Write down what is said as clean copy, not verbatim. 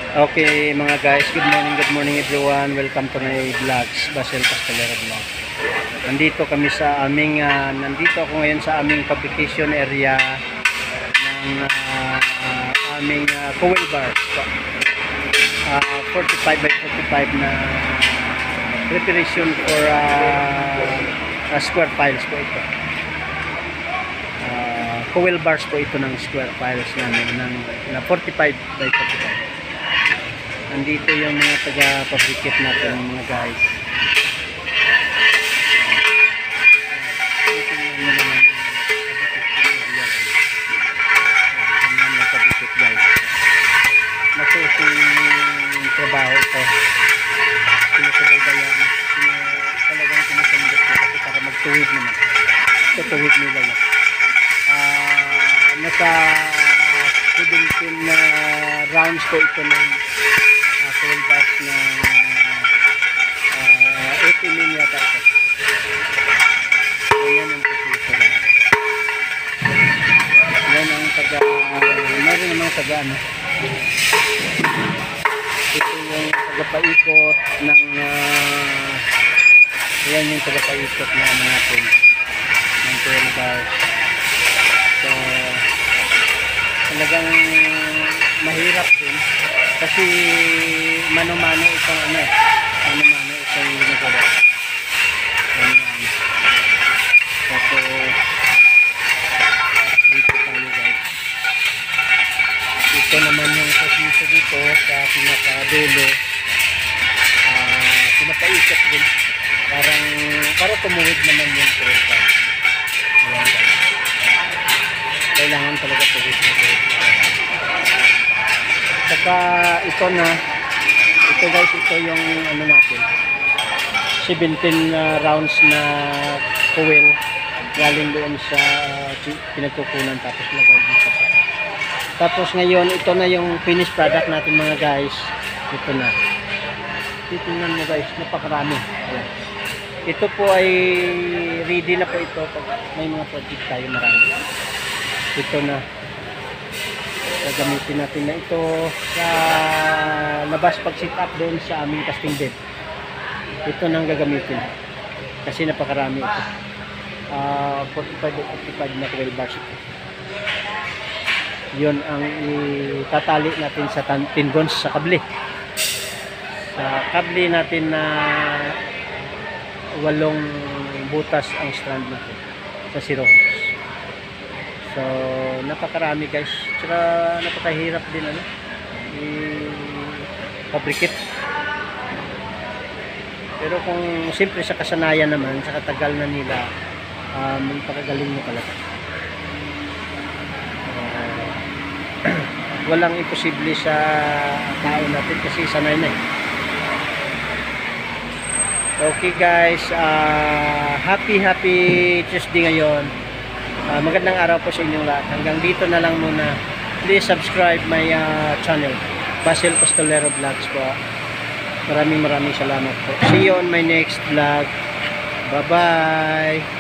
Okay mga guys, good morning everyone. Welcome to my vlogs, Basil Pastelero Vlog. Nandito ako ngayon sa aming fabrication area ng aming coil bars. 45 by 45 na preparation for square piles po ito. Coil bars po ito ng square piles namin na 45 by 45. Nandito yung mga taga-fabricate natin mga guys. Masusing trabaho ito. Sinusubaybayan. Talagang sinusundot ko kasi para magtuwid naman. Tutuwid nila yan. Nasa 17 rounds po ito ng coil bars na 18 min yata ito. Yan ang position. Yan ang meron namang taga ito yung tagapaikot ng yan yung tagapaikot na natin ng coil bars. So talagang mahirap din kasi mano-mano itong mano-mano itong ginagawa. Tapos dito tayo guys. Ito naman yung posisyo dito sa pinaka-dulo. Pinapaikot din. Para tumuwid naman yung coil bar. Ayan guys. Kailangan talaga tuwid na coil bar. Saka ito guys, ito yung natin 17 rounds na coil galing doon sa pinagkukunan tapos lagay dito. Tapos ngayon ito na yung finished product natin mga guys. Ito na, titingnan mo guys, napakarami. Ayan. Ito po ay ready na po ito pag may mga project tayo marami. Ito na, gagamitin natin na ito sa labas pag sit up doon sa aming casting bed. Ito nang gagamitin kasi napakarami ito. 45 na coil bars ito. Yun ang itatali natin sa tendons sa kable. Sa kable natin na 8 butas ang strand natin sa zero. So napakarami guys, tsaka napakahirap din i-fabricate. Pero kung siyempre sa kasanayan naman, sa katagal na nila, magpakagaling mo talaga. Walang imposible sa tao natin kasi sanay na eh. Okay guys, happy Tuesday ngayon. Magandang araw po sa inyong lahat. Hanggang dito na lang muna. Please subscribe my channel, Basil Pastelero Vlogs po. Maraming salamat po. See you on my next vlog. Bye bye.